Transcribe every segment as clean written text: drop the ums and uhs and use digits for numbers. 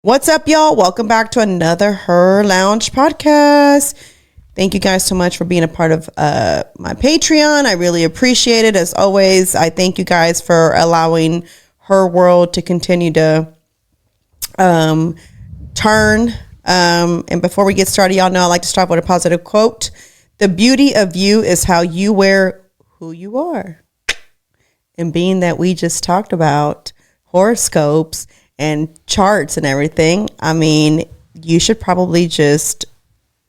What's up, y'all? Welcome back to another Her Lounge podcast. Thank you guys so much for being a part of my Patreon. I really appreciate it. As always, I thank you guys for allowing Her World to continue to turn. And before we get started, y'all know I like to start with a positive quote. The beauty of you is how you wear who you are. And being that we just talked about horoscopes and charts and everything, I mean, you should probably just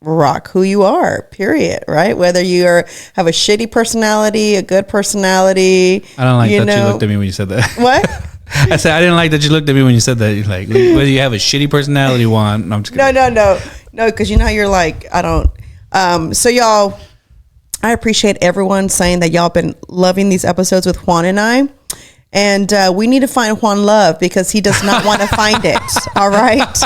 rock who you are, period, right? Whether you have a shitty personality, a good personality. I don't like that you looked at me when you said that. What? I said, I didn't like that you looked at me when you said that. You're like, whether you have a shitty personality, Juan. No, I'm just kidding. No, because you know how you're like, I don't. So y'all, I appreciate everyone saying that y'all been loving these episodes with Juan and I. And we need to find Juan love because he does not want to find it. All right.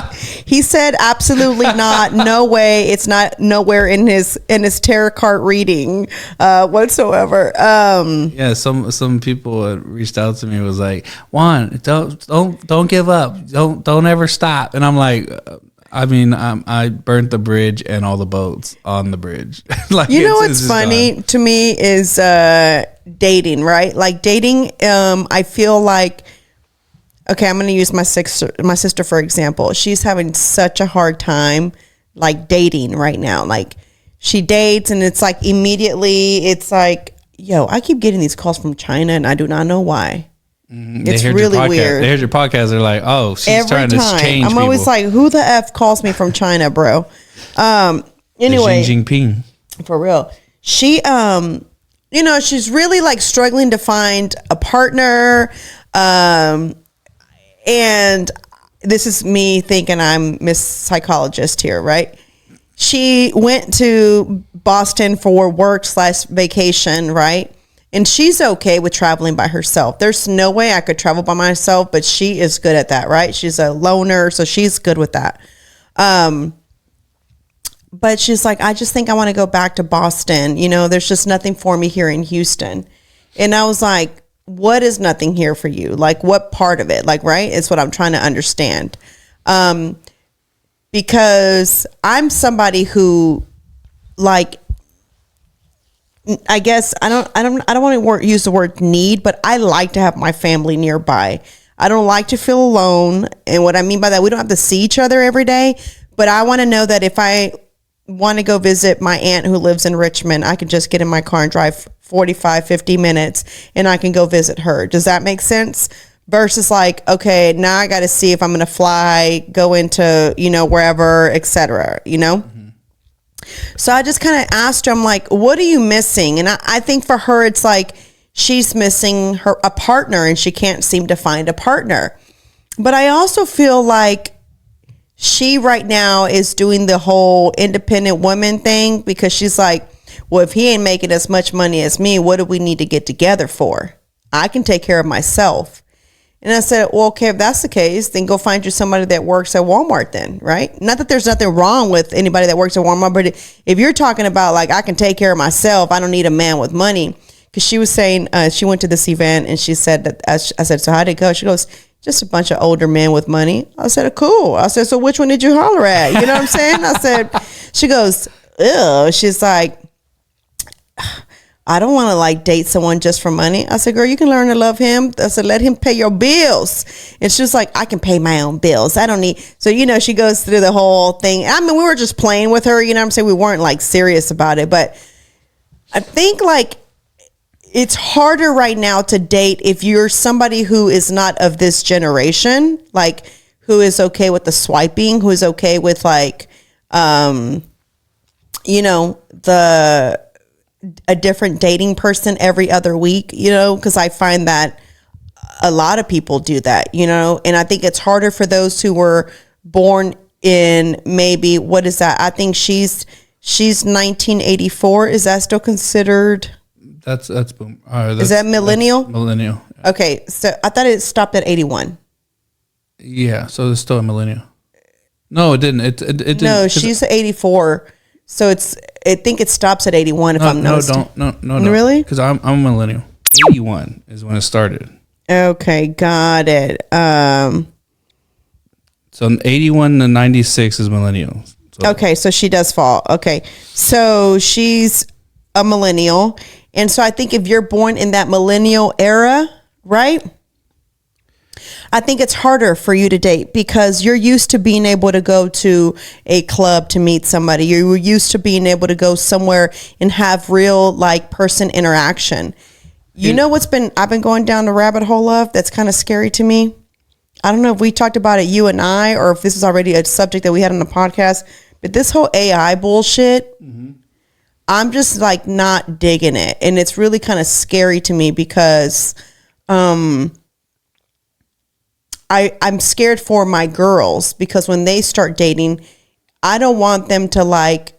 He said absolutely not. No way. It's not nowhere in his tarot card reading whatsoever. Yeah, some people reached out to me and was like, Juan, don't give up. Don't ever stop. And I'm like, I burnt the bridge and all the boats on the bridge. Like, you know what's funny gone. To me is dating, right? Like dating, I feel like, okay, I'm going to use my sister for example. She's having such a hard time like dating right now. Like she dates and it's like immediately it's like, yo, I keep getting these calls from China and I do not know why. It's really weird. They heard your podcast. They're like, "Oh, she's every trying time. to change." I'm always like, "Who the f calls me from China, bro?" Anyway, Xi Jinping. For real. She, she's really like struggling to find a partner. And this is me thinking I'm Miss Psychologist here, right? She went to Boston for work/vacation, right? And she's okay with traveling by herself. There's no way I could travel by myself, but she is good at that, right? She's a loner, so she's good with that. But she's like, I just think I want to go back to Boston. You know, there's just nothing for me here in Houston. And I was like, what is nothing here for you? Like, what part of it? Like, right? It's what I'm trying to understand. Because I'm somebody who, like, I guess I don't want to use the word need, but I like to have my family nearby. I don't like to feel alone. And what I mean by that, we don't have to see each other every day, but I want to know that if I want to go visit my aunt who lives in Richmond, I can just get in my car and drive 45, 50 minutes and I can go visit her. Does that make sense? Versus like, okay, now I got to see if I'm going to fly, go into, wherever, etc., So I just kind of asked her, I'm like, what are you missing? And I think for her, it's like she's missing a partner and she can't seem to find a partner. But I also feel like she right now is doing the whole independent woman thing because she's like, well, if he ain't making as much money as me, what do we need to get together for? I can take care of myself. And I said, well, okay, if that's the case, then go find you somebody that works at Walmart then, right? Not that there's nothing wrong with anybody that works at Walmart, but if you're talking about like, I can take care of myself, I don't need a man with money. Because she was saying, she went to this event and she said that, I said, so how'd it go? She goes, just a bunch of older men with money. I said, cool. I said, so which one did you holler at? You know what I'm saying? I said, she goes, ew. She's like, I don't want to like date someone just for money. I said, girl, you can learn to love him. I said, let him pay your bills. And she was like, I can pay my own bills. I don't need. So, she goes through the whole thing. I mean, we were just playing with her, what I'm saying? We weren't like serious about it, but I think like it's harder right now to date if you're somebody who is not of this generation, like who is okay with the swiping, who is okay with like, a different dating person every other week, because I find that a lot of people do that, and I think it's harder for those who were born in maybe, what is that? I think she's 1984. Is that still considered? That's boom. Is that millennial? Millennial. Yeah. Okay. So I thought it stopped at 81. Yeah. So it's still a millennial. No, it didn't. It didn't. No, she's 84. So I think it stops at 81 if I'm not mistaken. No. Really? Because I'm a millennial. 81 is when it started. Okay, got it. So 81 to 96 is millennial. So. Okay, so she does fall. Okay, so she's a millennial. And so I think if you're born in that millennial era, right? I think it's harder for you to date because you're used to being able to go to a club to meet somebody. You're used to being able to go somewhere and have real like person interaction. You know I've been going down the rabbit hole of that's kind of scary to me. I don't know if we talked about it, you and I, or if this is already a subject that we had on the podcast, but this whole AI bullshit, I'm just like not digging it. And it's really kind of scary to me because, I'm scared for my girls because when they start dating, I don't want them to like,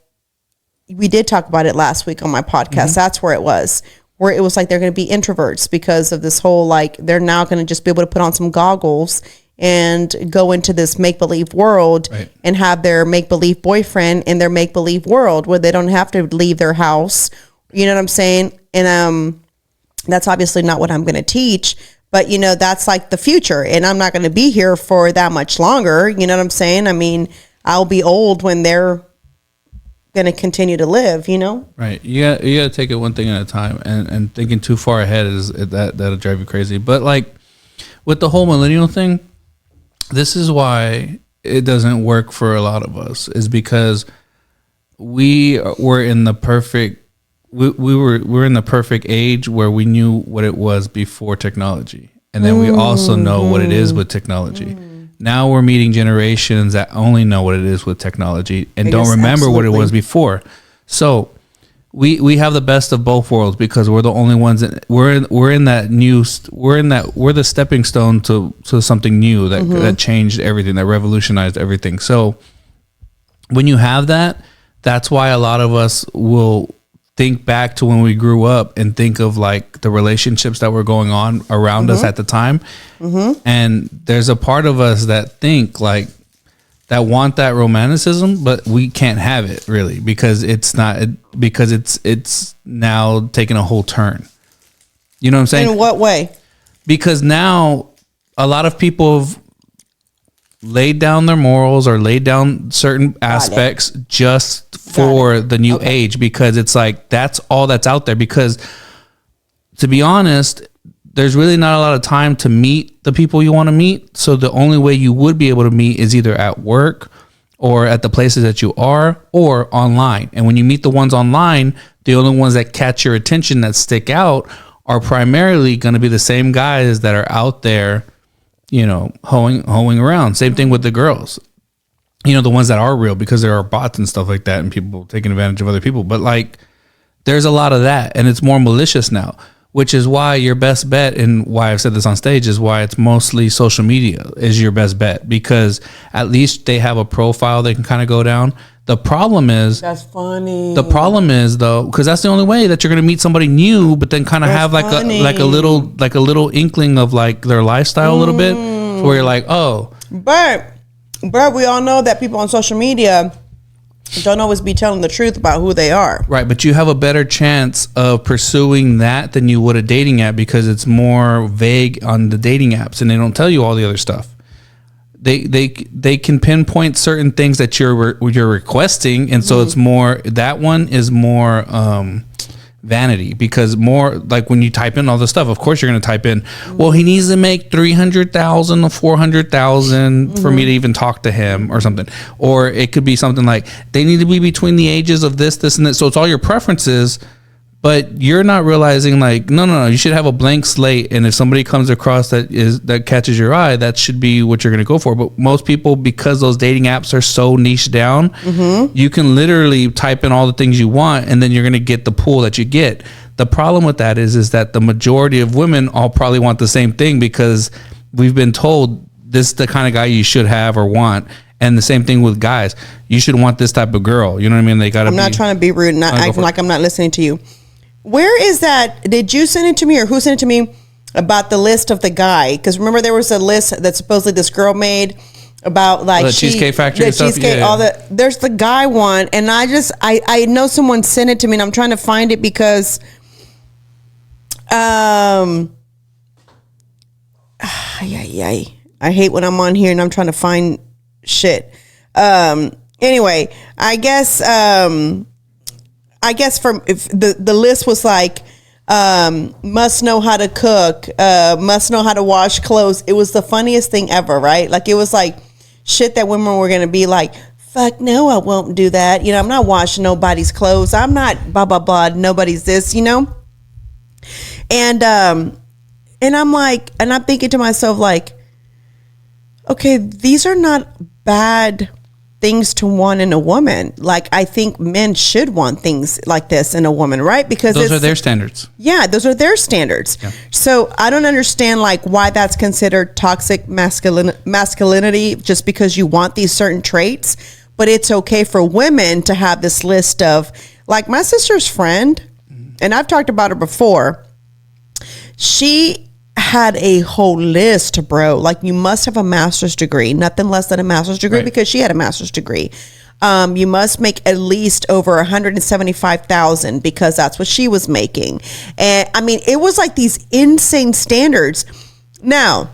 we did talk about it last week on my podcast. That's where it was like they're going to be introverts because of this whole, like, they're now going to just be able to put on some goggles and go into this make-believe world and have their make-believe boyfriend in their make-believe world where they don't have to leave their house. You know what I'm saying? And that's obviously not what I'm going to teach. But, you know, that's like the future. And I'm not going to be here for that much longer. You know what I'm saying? I mean, I'll be old when they're going to continue to live, you know? Right. You got to take it one thing at a time. And thinking too far ahead that'll drive you crazy. But, like, with the whole millennial thing, this is why it doesn't work for a lot of us, is because we were in the perfect we're in the perfect age where we knew what it was before technology, and then we also know what it is with technology. Now we're meeting generations that only know what it is with technology and don't remember what it was before. So we have the best of both worlds because we're the only ones we're the stepping stone to something new that changed everything, that revolutionized everything. So when you have that, that's why a lot of us will think back to when we grew up and think of like the relationships that were going on around us at the time. And there's a part of us that think like that want that romanticism, but we can't have it really because it's now taking a whole turn. You know what I'm saying? In what way? Because now a lot of people have laid down their morals or laid down certain aspects just for the new age, because it's like that's all that's out there. Because to be honest, there's really not a lot of time to meet the people you want to meet. So the only way you would be able to meet is either at work or at the places that you are or online. And when you meet the ones online, the only ones that catch your attention that stick out are primarily going to be the same guys that are out there, you know, hoeing around. Same thing with the girls, you know, the ones that are real, because there are bots and stuff like that and people taking advantage of other people. But like, there's a lot of that, and it's more malicious now, which is why your best bet, and why I've said this on stage, is why it's mostly social media is your best bet, because at least they have a profile they can kind of go down. The problem is, that's funny. The problem is though, because that's the only way that you're going to meet somebody new, but then kind of have like a little inkling of like their lifestyle a little bit, where you're like, oh, but we all know that people on social media don't always be telling the truth about who they are. Right, but you have a better chance of pursuing that than you would a dating app, because it's more vague on the dating apps and they don't tell you all the other stuff. They can pinpoint certain things that you're requesting, and so it's more, that one is more vanity, because more like when you type in all the stuff, of course you're going to type in, well, he needs to make 300,000 or 400,000 for me to even talk to him or something. Or it could be something like they need to be between the ages of this and this. So it's all your preferences, but you're not realizing like, no, you should have a blank slate. And if somebody comes across that catches your eye, that should be what you're going to go for. But most people, because those dating apps are so niched down, you can literally type in all the things you want, and then you're going to get the pool that you get. The problem with that is that the majority of women all probably want the same thing, because we've been told this is the kind of guy you should have or want. And the same thing with guys. You should want this type of girl. You know what I mean? They got to. I'm not trying to be rude and not acting like I'm not listening to you. Where is that? Did you send it to me, or who sent it to me about the list of the guy? Because remember, there was a list that supposedly this girl made about like the Cheesecake Factory, cheesecake, all the. There's the guy one, and I know someone sent it to me, and I'm trying to find it because, I hate when I'm on here and I'm trying to find shit. Anyway, I guess from if the list was like, must know how to cook, must know how to wash clothes. It was the funniest thing ever, right? Like, it was like shit that women were going to be like, fuck no, I won't do that. You know, I'm not washing nobody's clothes. I'm not blah, blah, blah. Nobody's this, you know? And I'm like, and I'm thinking to myself, like, okay, these are not bad things to want in a woman. Like, I think men should want things like this in a woman, right? Because those are their standards. Yeah, those are their standards. Yeah. So I don't understand like why that's considered toxic masculinity just because you want these certain traits. But it's okay for women to have this list of, like, my sister's friend, and I've talked about her before. She had a whole list, bro. Like, you must have a master's degree, nothing less than a master's degree, right? Because she had a master's degree. You must make at least over 175,000 because that's what she was making. And I mean, it was like these insane standards. Now,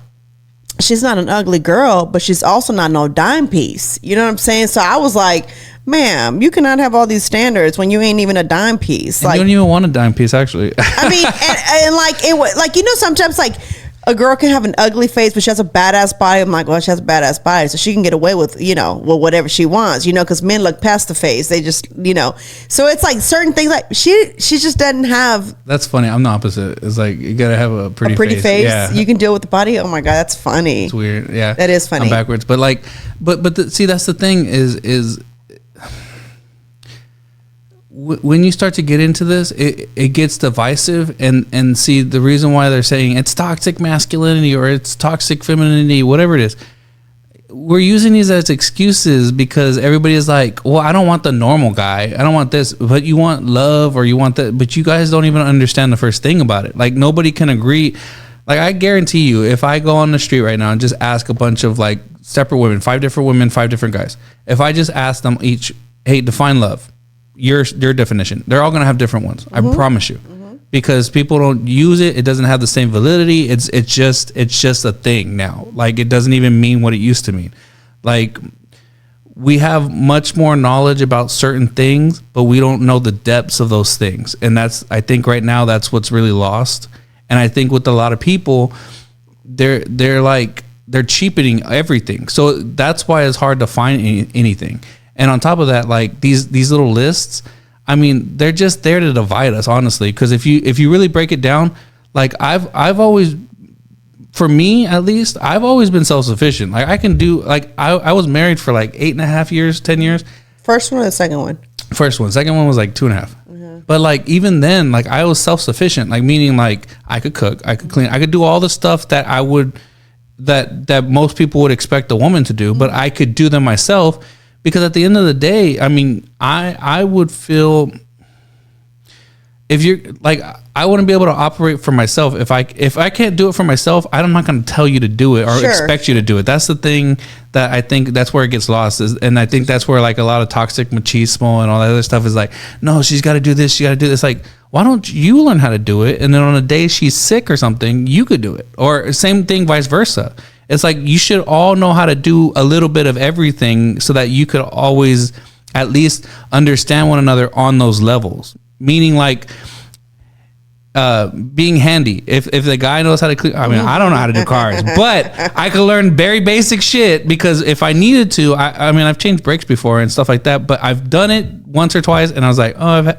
she's not an ugly girl, but she's also not no dime piece. You know what I'm saying? So I was like, ma'am, you cannot have all these standards when you ain't even a dime piece. And like, you don't even want a dime piece, actually. I mean, and like it was like, you know, sometimes like a girl can have an ugly face, but she has a badass body. I'm like, well, she has a badass body, so she can get away with, you know, well, whatever she wants, you know, because men look past the face. They just, you know, so it's like certain things like she just doesn't have. That's funny. I'm the opposite. It's like you gotta have a pretty face. Yeah. You can deal with the body. Oh my god, that's funny. It's weird. Yeah, that is funny. I'm backwards, but like, see, that's the thing is. When you start to get into this, it gets divisive, and see the reason why they're saying it's toxic masculinity or it's toxic femininity, whatever it is. We're using these as excuses because everybody is like, well, I don't want the normal guy. I don't want this, but you want love or you want that. But you guys don't even understand the first thing about it. Like, nobody can agree. Like, I guarantee you, if I go on the street right now and just ask a bunch of like separate women, 5 different women, 5 different guys, if I just ask them each, hey, define love. Your definition, they're all going to have different ones. I promise you, because people don't use it. It doesn't have the same validity. It's just a thing now. Like, it doesn't even mean what it used to mean. Like, we have much more knowledge about certain things, but we don't know the depths of those things. And I think right now that's what's really lost. And I think with a lot of people, they're cheapening everything. So that's why it's hard to find anything. And on top of that, like these little lists, I mean, they're just there to divide us, honestly. Because if you really break it down, like I've always, for me at least, I've always been self-sufficient. Like, I can do, like, I was married for like 8.5 years, 10 years. First one or the second one? First one. Second one was like 2.5. But like, even then, like, I was self-sufficient. Like, meaning like I could cook, I could clean, I could do all the stuff that I would, that most people would expect a woman to do, but I could do them myself. Because at the end of the day, I mean, I would feel, if you're like, I wouldn't be able to operate for myself if I can't do it for myself. I'm not going to tell you to do it or expect you to do it. That's the thing that I think that's where it gets lost, and I think that's where like a lot of toxic machismo and all that other stuff is like, no, she's got to do this, she got to do this. Like, why don't you learn how to do it, and then on a day she's sick or something, you could do it, or same thing, vice versa. It's like, you should all know how to do a little bit of everything so that you could always at least understand one another on those levels. Meaning like being handy. If the guy knows how to clean, I mean, I don't know how to do cars, but I could learn very basic shit, because if I needed to, I mean, I've changed brakes before and stuff like that, but I've done it once or twice and I was like, oh,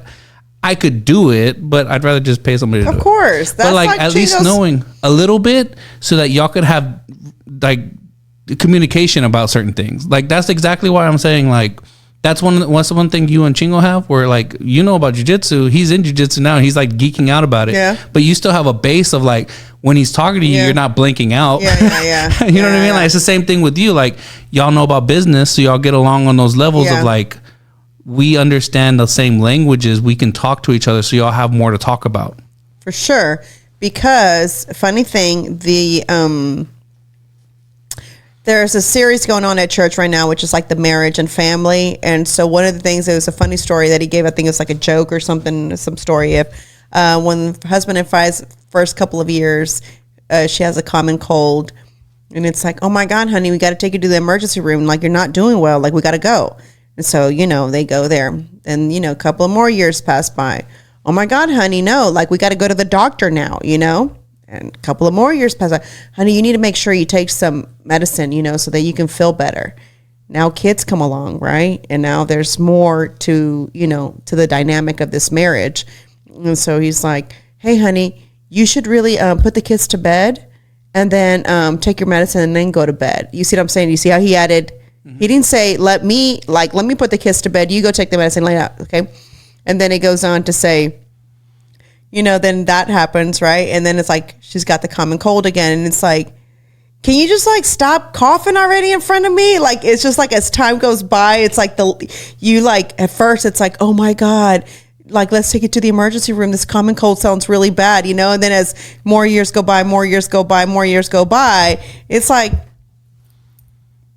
I could do it, but I'd rather just pay somebody to do it. Of course. That's but like at least knowing a little bit so that y'all could have like communication about certain things. Like, that's exactly why I'm saying, like, that's one thing you and Chingo have, where like, you know about jiu-jitsu, he's in jiu-jitsu now, and he's like geeking out about it. Yeah. But you still have a base of like, when he's talking to you, you're not blinking out. Yeah. You know what I mean? Like, it's the same thing with you. Like, y'all know about business, so y'all get along on those levels of like, we understand the same languages, we can talk to each other, so y'all have more to talk about. For sure. Because funny thing, there's a series going on at church right now, which is like the marriage and family. And so one of the things, it was a funny story that he gave, I think it's like a joke or something, some story. If when husband and wife's first couple of years, she has a common cold, And it's like, oh my God, honey, we got to take you to the emergency room. Like, you're not doing well. Like, we got to go. And so, they go there. And, a couple of more years pass by. Oh my God, honey, no. Like, we got to go to the doctor now, And a couple of more years pass by. Honey, you need to make sure you take some medicine, so that you can feel better. Now kids come along, right? And now there's more to, to the dynamic of this marriage. And so he's like, hey, honey, you should really put the kids to bed and then take your medicine and then go to bed. You see what I'm saying? You see how he added, he didn't say, let me put the kids to bed. You go take the medicine, lay out, okay? And then he goes on to say, then that happens, right? And then it's like, she's got the common cold again. And it's like, can you just stop coughing already in front of me? Like, it's just like, as time goes by, it's like at first it's like, oh my God, like, let's take it to the emergency room. This common cold sounds really bad, And then as more years go by, it's like,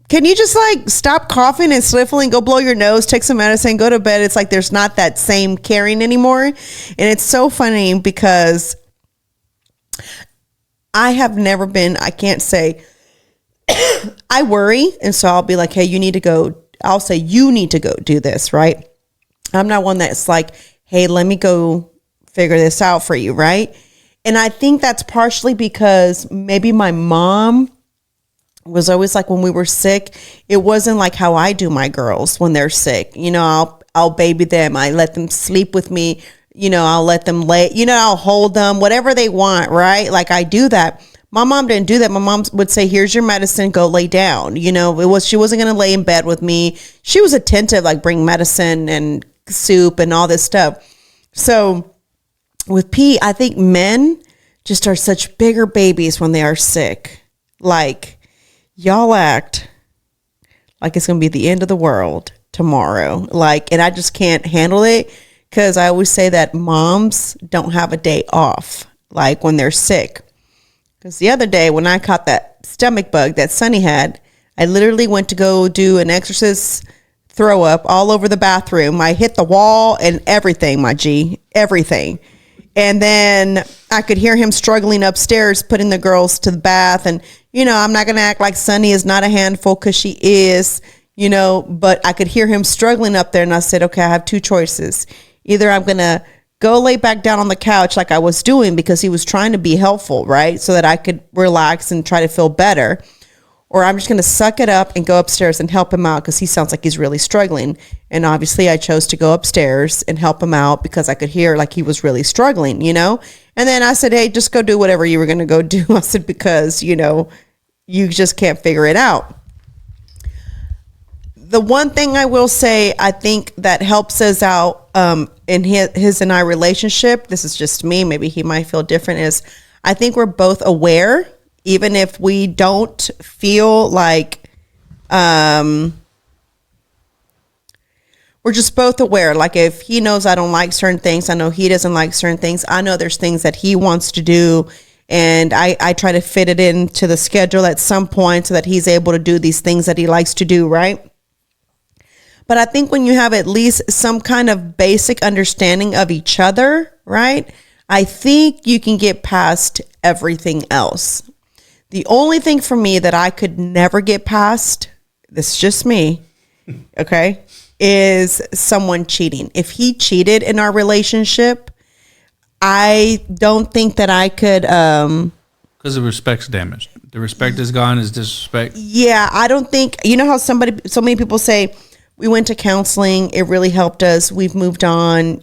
can you just stop coughing and sniffling, go blow your nose, take some medicine, go to bed? It's like, there's not that same caring anymore. And it's so funny because I have never been, I can't say, I worry. And so I'll be like, hey, you need to go do this, right? I'm not one that's like, hey, let me go figure this out for you, right? And I think that's partially because maybe my mom was always like, when we were sick, it wasn't like how I do my girls when they're sick. I'll baby them. I let them sleep with me. I'll let them lay, I'll hold them, whatever they want, right? Like, I do that. My mom didn't do that. My mom would say, here's your medicine, go lay down. She wasn't going to lay in bed with me. She was attentive, like bring medicine and soup and all this stuff. So with P, I think men just are such bigger babies when they are sick. Like, y'all act like it's going to be the end of the world tomorrow. Like, and I just can't handle it. Because I always say that moms don't have a day off, like when they're sick. Because the other day when I caught that stomach bug that Sonny had, I literally went to go do an exorcist throw up all over the bathroom. I hit the wall and everything, everything. And then I could hear him struggling upstairs, putting the girls to the bath. And, I'm not going to act like Sonny is not a handful, because she is, but I could hear him struggling up there. And I said, okay, I have two choices. Either I'm going to go lay back down on the couch like I was doing, because he was trying to be helpful, right? So that I could relax and try to feel better. Or I'm just going to suck it up and go upstairs and help him out, because he sounds like he's really struggling. And obviously I chose to go upstairs and help him out because I could hear like he was really struggling, And then I said, hey, just go do whatever you were going to go do. I said, because, you just can't figure it out. The one thing I will say, I think that helps us out in his and I relationship, this is just me, maybe he might feel different, is I think we're both aware, even if we don't feel like we're just both aware. Like, if he knows I don't like certain things, I know he doesn't like certain things. I know there's things that he wants to do, and I try to fit it into the schedule at some point so that he's able to do these things that he likes to do, right? But I think when you have at least some kind of basic understanding of each other, right, I think you can get past everything else. The only thing for me that I could never get past, this is just me, okay, is someone cheating. If he cheated in our relationship, I don't think that I could. Because the respect's damaged. The respect is gone. Is disrespect. Yeah, I don't think. How so many people say, we went to counseling, it really helped us, we've moved on.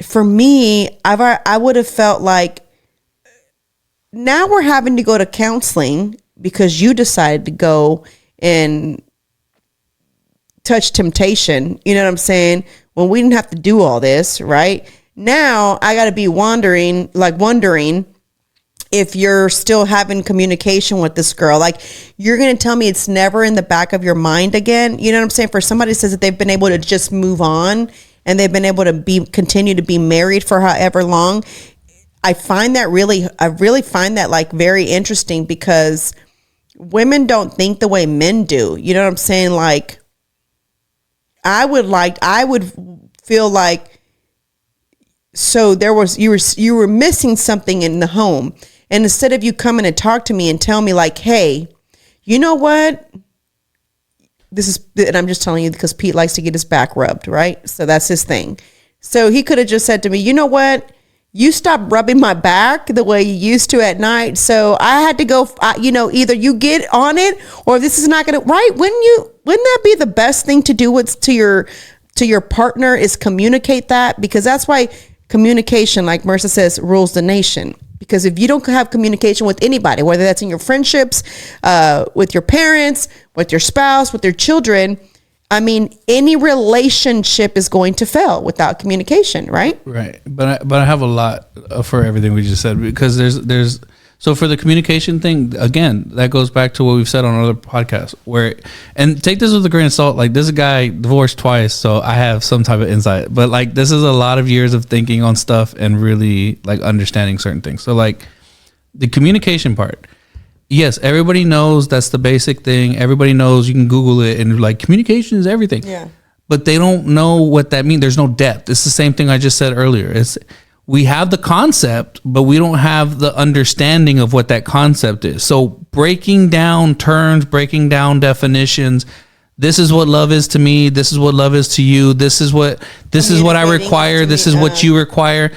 For me, I would have felt like, now we're having to go to counseling because you decided to go and touch temptation. You know what I'm saying? When we didn't have to do all this, right? Now I got to be wondering if you're still having communication with this girl. Like, you're going to tell me it's never in the back of your mind again. You know what I'm saying? For somebody says that they've been able to just move on and they've been able to continue to be married for however long. I really find that like very interesting, because women don't think the way men do. You know what I'm saying? Like, I would feel like, so you were missing something in the home. And instead of you coming and talk to me and tell me like, hey, you know what? And I'm just telling you because Pete likes to get his back rubbed, right? So that's his thing. So he could have just said to me, you know what? You stopped rubbing my back the way you used to at night. So I had to go, either you get on it or this is not going to, right? Wouldn't that be the best thing to do to your partner is communicate that? Because that's why communication, like Marissa says, rules the nation. Because if you don't have communication with anybody, whether that's in your friendships, with your parents, with your spouse, with your children, I mean, any relationship is going to fail without communication, right? Right. But I have a lot for everything we just said, because there's so for the communication thing, again, that goes back to what we've said on other podcasts and take this with a grain of salt. Like, this is a guy divorced twice, so I have some type of insight, but like, this is a lot of years of thinking on stuff and really like understanding certain things. So like the communication part, yes, everybody knows that's the basic thing. Everybody knows, you can Google it and like communication is everything. Yeah. But they don't know what that means. There's no depth. It's the same thing I just said earlier. We have the concept, but we don't have the understanding of what that concept is. So breaking down terms, breaking down definitions. This is what love is to me. This is what love is to you. This is what I require. This is what you require.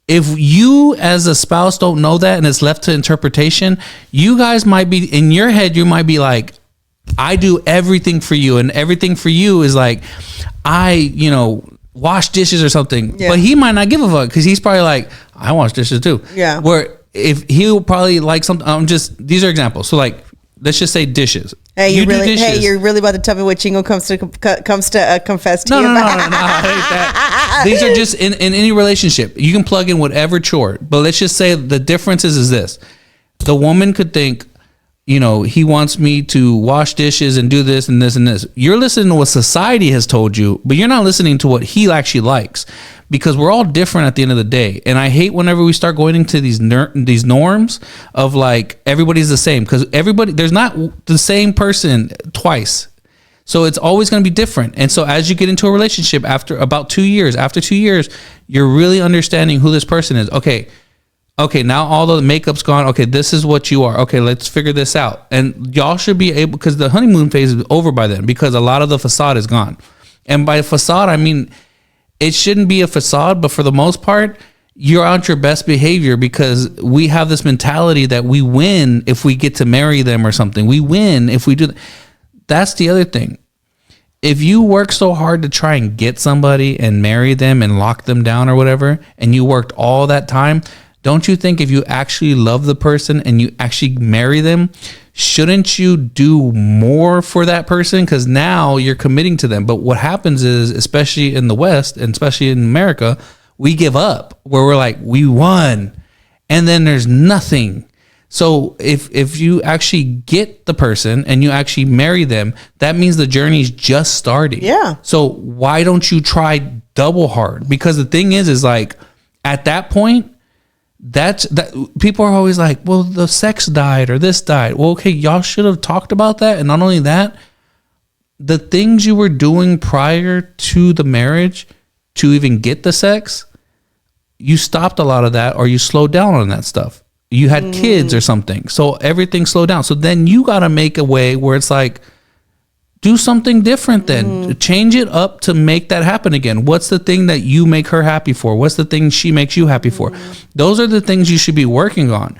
If you as a spouse don't know that and it's left to interpretation, you guys might be in your head. You might be like, I do everything for you, and everything for you is like, wash dishes or something. Yeah. But he might not give a fuck because he's probably like, I wash dishes too. Yeah. Where if he'll probably like something, these are examples. So like, let's just say dishes. Hey, you're really about to tell me what Chingo comes to confess to you about? No, I hate that. These are just in any relationship. You can plug in whatever chore, but let's just say the difference is this. The woman could think, he wants me to wash dishes and do this and this and this. You're listening to what society has told you, but you're not listening to what he actually likes, because we're all different at the end of the day. And I hate whenever we start going into these norms of like, everybody's the same, because there's not the same person twice. So it's always going to be different. And so as you get into a relationship after 2 years, you're really understanding who this person is. Okay, now all the makeup's gone. Okay, this is what you are. Okay, let's figure this out. And y'all should be able, because the honeymoon phase is over by then, because a lot of the facade is gone. And by facade, I mean, it shouldn't be a facade, but for the most part, you're on your best behavior, because we have this mentality that we win if we get to marry them or something. We win if we do. That's the other thing. If you work so hard to try and get somebody and marry them and lock them down or whatever, and you worked all that time, don't you think if you actually love the person and you actually marry them, shouldn't you do more for that person? Because now you're committing to them. But what happens is, especially in the West and especially in America, we give up, where we're like, we won, and then there's nothing. So if you actually get the person and you actually marry them, that means the journey's just starting. Yeah. So why don't you try double hard? Because the thing is like, at that point, that people are always like, well, the sex died or this died. Well, okay, y'all should have talked about that. And not only that, the things you were doing prior to the marriage to even get the sex, you stopped a lot of that, or you slowed down on that stuff. You had kids or something, so everything slowed down. So then you got to make a way where it's like, do something different then. Change it up to make that happen again. What's the thing that you make her happy for? What's the thing she makes you happy for? Those are the things you should be working on.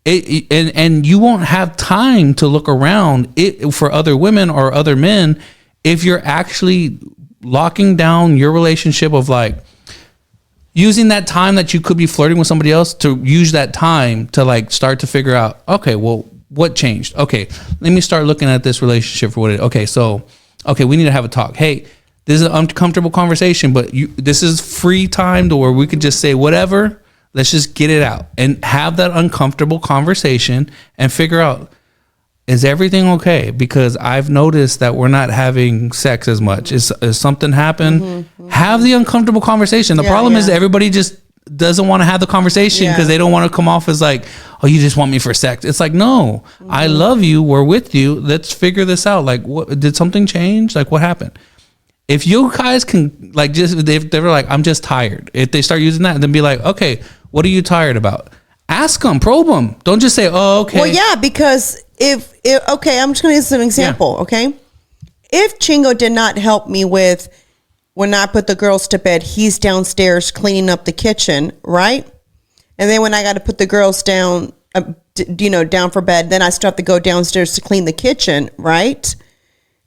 And you won't have time to look around for other women or other men if you're actually locking down your relationship of like using that time that you could be flirting with somebody else to use that time to like start to figure out, okay, well, what changed? Okay, let me start looking at this relationship for what it is. Okay, we need to have a talk. Hey, this is an uncomfortable conversation, but this is free time to where we could just say whatever. Let's just get it out and have that uncomfortable conversation and figure out, is everything okay? Because I've noticed that we're not having sex as much. Is something happened? Have the uncomfortable conversation. The problem is everybody just doesn't want to have the conversation because they don't want to come off as like, oh, you just want me for sex. It's like, no, I love you. We're with you. Let's figure this out. Like, what did something change? Like, what happened? If you guys can like just, if they were like, I'm just tired. If they start using that, then be like, okay, what are you tired about? Ask them, probe them. Don't just say, oh, okay. Well, yeah, because if okay, I'm just going to use an example, okay? If Chingo did not help me with when I put the girls to bed, he's downstairs cleaning up the kitchen, right? And then when I got to put the girls down, down for bed, then I still have to go downstairs to clean the kitchen, right?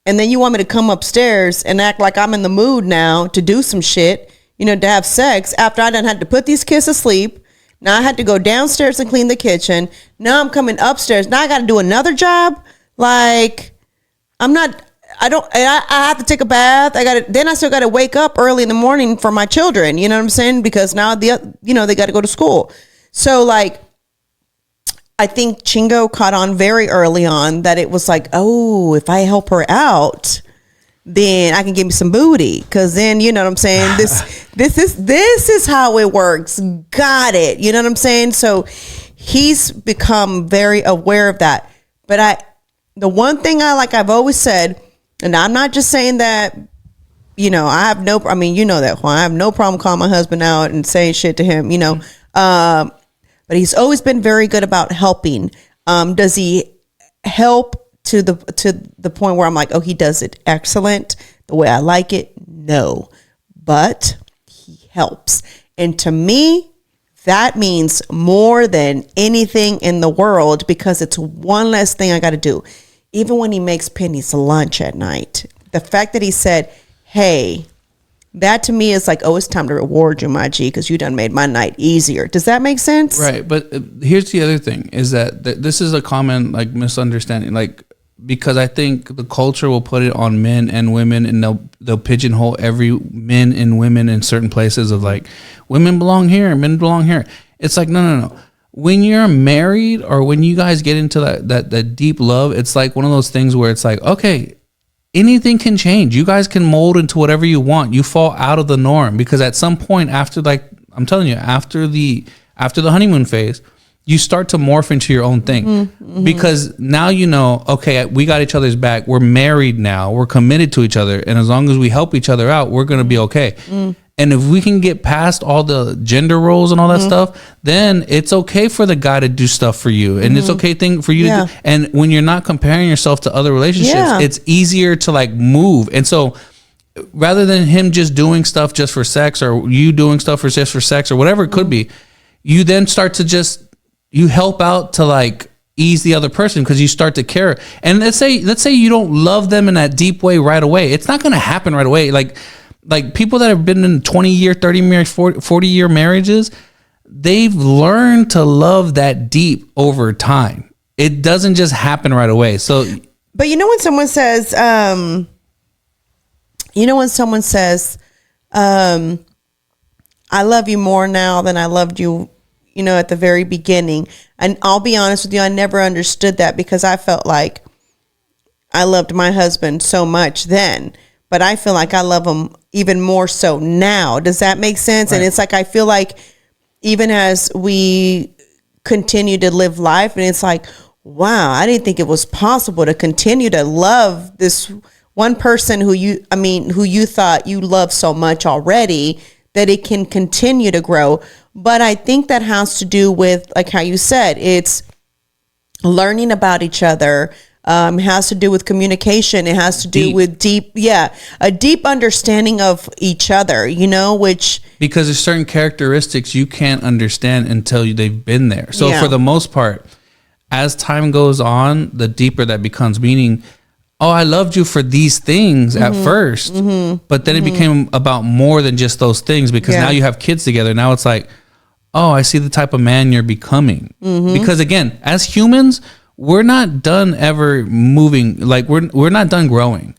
And then you want me to come upstairs and act like I'm in the mood now to do some shit, to have sex after I done had to put these kids to sleep. Now I had to go downstairs and clean the kitchen. Now I'm coming upstairs. Now I got to do another job. Like, I have to take a bath. Then I still got to wake up early in the morning for my children. You know what I'm saying? Because now they got to go to school. So like, I think Chingo caught on very early on that it was like, oh, if I help her out, then I can give me some booty. Cause then, you know what I'm saying? This is how it works. Got it. You know what I'm saying? So he's become very aware of that. But the one thing I've always said, and I'm not just saying that, I have that, Juan, I have no problem calling my husband out and saying shit to him, but he's always been very good about helping. Does he help to the point where I'm like, oh, he does it excellent the way I like it? No, but he helps. And to me, that means more than anything in the world, because it's one less thing I got to do. Even when he makes Penny's lunch at night, the fact that he said, hey, that to me is like, oh, it's time to reward you, my G, because you done made my night easier. Does that make sense? Right. But here's the other thing is that this is a common misunderstanding, because I think the culture will put it on men and women, and they'll pigeonhole every men and women in certain places of women belong here, men belong here. It's like, no. When you're married or when you guys get into that deep love, it's like one of those things where it's like, okay, anything can change. You guys can mold into whatever you want. You fall out of the norm because at some point after, I'm telling you, after the honeymoon phase, you start to morph into your own thing. Mm-hmm. Because now okay, we got each other's back. We're married now. We're committed to each other. And as long as we help each other out, we're going to be okay. Mm. And if we can get past all the gender roles and all that stuff, then it's okay for the guy to do stuff for you. And it's okay thing for you to do. And when you're not comparing yourself to other relationships, it's easier to move. And so rather than him just doing stuff just for sex, or you doing stuff just for sex, or whatever it could be, you then start to you help out to ease the other person because you start to care. And let's say you don't love them in that deep way right away. It's not going to happen right away. Like people that have been in 20-year, 30-year, 40-year marriages, they've learned to love that deep over time. It doesn't just happen right away. So, but when someone says, I love you more now than I loved you, at the very beginning. And I'll be honest with you, I never understood that because I felt like I loved my husband so much then. But I feel like I love him even more so now. Does that make sense? Right. And it's like, I feel like even as we continue to live life, and it's like, wow, I didn't think it was possible to continue to love this one person who you thought you loved so much already, that it can continue to grow. But I think that has to do with, like how you said, it's learning about each other. It has to do with communication. It has to do with a deep understanding of each other, which... Because there's certain characteristics you can't understand until they've been there. So for the most part, as time goes on, the deeper that becomes, meaning, oh, I loved you for these things at first, but then it became about more than just those things, because now you have kids together. Now it's like, oh, I see the type of man you're becoming. Because again, as humans... we're not done ever moving. We're not done growing.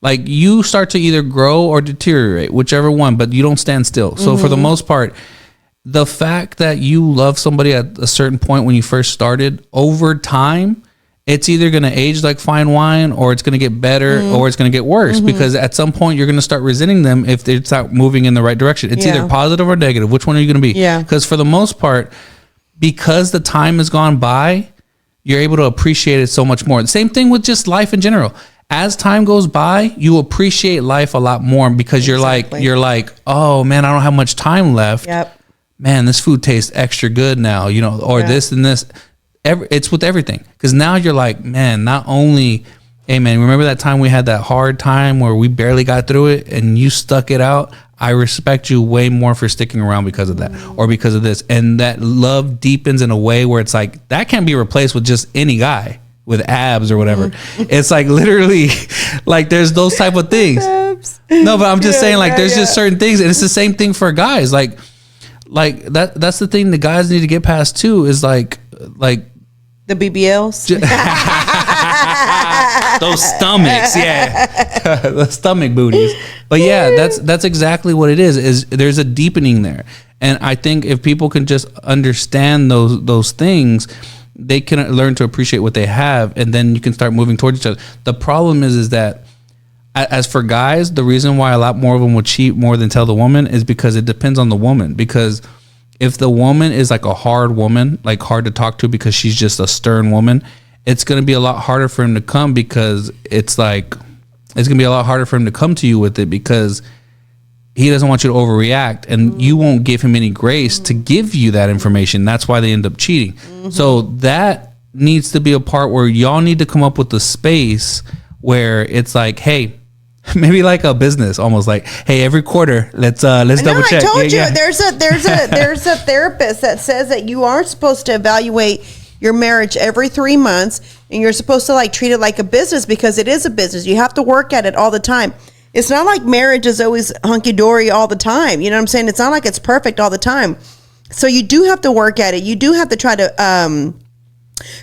You start to either grow or deteriorate, whichever one, but you don't stand still. So for the most part, the fact that you love somebody at a certain point when you first started, over time, it's either going to age like fine wine, or it's going to get better, or it's going to get worse, because at some point you're going to start resenting them if they're not moving in the right direction. It's either positive or negative. Which one are you going to be? Yeah. Because for the most part, because the time has gone by, you're able to appreciate it so much more. The same thing with just life in general. As time goes by, you appreciate life a lot more, because you're like, oh man, I don't have much time left. Yep. man, this food tastes extra good now, you know, or this and this. It's with everything. Because now you're like, man, not only, hey, man, remember that time we had that hard time where we barely got through it and you stuck it out? I respect you way more for sticking around because of that or because of this. And that love deepens in a way where it's like, that can't be replaced with just any guy with abs or whatever. It's like literally like there's those type of things. No, but I'm just saying like there's just certain things, and it's the same thing for guys. Like that's the thing the guys need to get past too, is like the BBLs. Those stomachs, the stomach booties. But yeah, that's exactly what it is there's a deepening there. And I think if people can just understand those things, they can learn to appreciate what they have, and then you can start moving towards each other. The problem is that as for guys, the reason why a lot more of them will cheat more than tell the woman is because it depends on the woman. Because if the woman is like a hard woman, like hard to talk to because she's just a stern woman, it's going to be a lot harder for him to come, because it's going to be a lot harder for him to come to you with it, because he doesn't want you to overreact, and you won't give him any grace to give you that information. That's why they end up cheating. So that needs to be a part where y'all need to come up with the space where it's like, hey, maybe like a business, almost like, hey, every quarter, let's double check. I told you, there's a therapist that says that you are supposed to evaluate your marriage every 3 months, and you're supposed to like treat it like a business, because it is a business. You have to work at it all the time. It's not like marriage is always hunky-dory all the time. You know what I'm saying? It's not like it's perfect all the time. So you do have to work at it. You do have to try to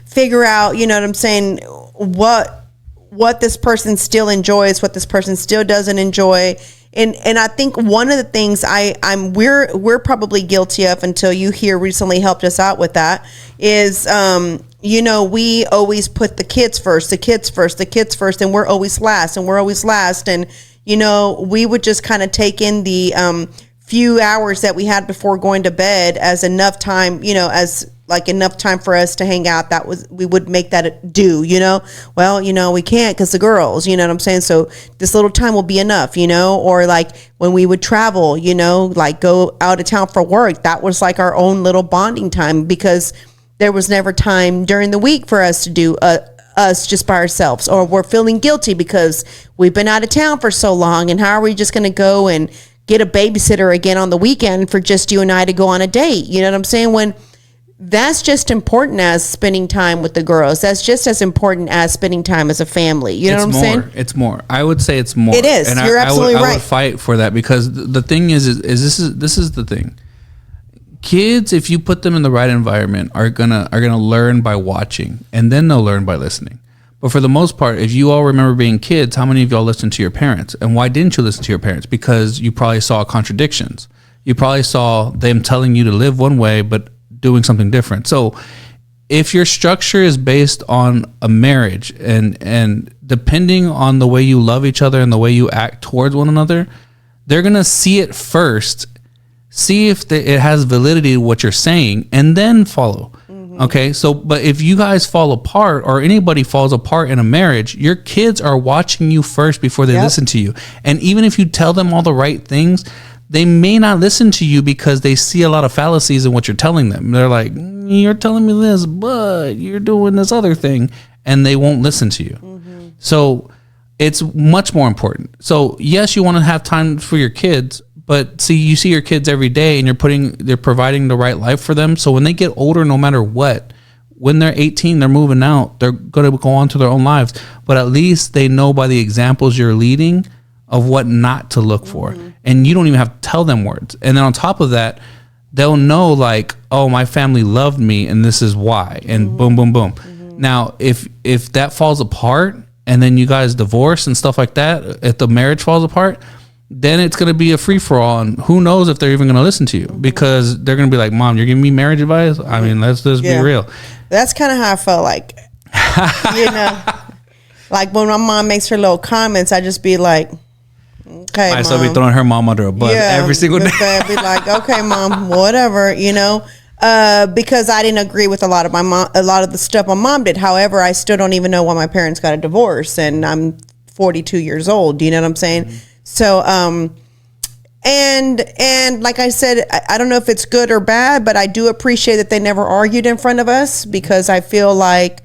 figure out, you know what I'm saying, what this person still enjoys, what this person still doesn't enjoy. And I think one of the things we're probably guilty of, until you here recently helped us out with that, is you know, we always put the kids first, and we're always last. And you know, we would just kind of take in the few hours that we had before going to bed as enough time, you know, as like enough time for us to hang out. We would make that do, you know, well, you know, we can't because the girls, you know what I'm saying? So this little time will be enough, you know, or like when we would travel, you know, like go out of town for work, that was like our own little bonding time, because there was never time during the week for us to do us just by ourselves, or we're feeling guilty because we've been out of town for so long, and how are we just going to go and get a babysitter again on the weekend for just you and I to go on a date? You know what I'm saying? When that's just important as spending time with the girls. That's just as important as spending time as a family. You know what I'm saying? It's more. I would say it's more. It is. And You're absolutely right. I would fight for that, because the thing is this is the thing. Kids, if you put them in the right environment, are gonna learn by watching, and then they'll learn by listening. But for the most part, if you all remember being kids, how many of y'all listened to your parents? And why didn't you listen to your parents? Because you probably saw contradictions. You probably saw them telling you to live one way, but doing something different. So if your structure is based on a marriage, and depending on the way you love each other and the way you act towards one another, they're going to see it first, see if it has validity to what you're saying, and then follow. Okay. So, but if you guys fall apart, or anybody falls apart in a marriage, your kids are watching you first before they listen to you. And even if you tell them all the right things, they may not listen to you because they see a lot of fallacies in what you're telling them. They're like, you're telling me this, but you're doing this other thing, and they won't listen to you. So it's much more important. So yes, you want to have time for your kids, but see, you see your kids every day, and they're providing the right life for them. So when they get older, no matter what, when they're 18, they're moving out, they're going to go on to their own lives, but at least they know by the examples you're leading of what not to look for. And you don't even have to tell them words. And then on top of that, they'll know like, oh, my family loved me, and this is why, and boom, boom, boom. Now, if that falls apart, and then you guys divorce and stuff like that, if the marriage falls apart, then it's going to be a free-for-all, and who knows if they're even going to listen to you, because they're going to be like, Mom, you're giving me marriage advice? I mean, let's just be real. That's kind of how I felt like, you know, like when my mom makes her little comments, I just be like, okay, Mom. So be throwing her mom under a bus every single day. I'd be like, okay, Mom, whatever, you know, because I didn't agree with a lot of the stuff my mom did. However, I still don't even know why my parents got a divorce, and I'm 42 years old. Do you know what I'm saying? So, And like I said, I don't know if it's good or bad, but I do appreciate that they never argued in front of us, because I feel like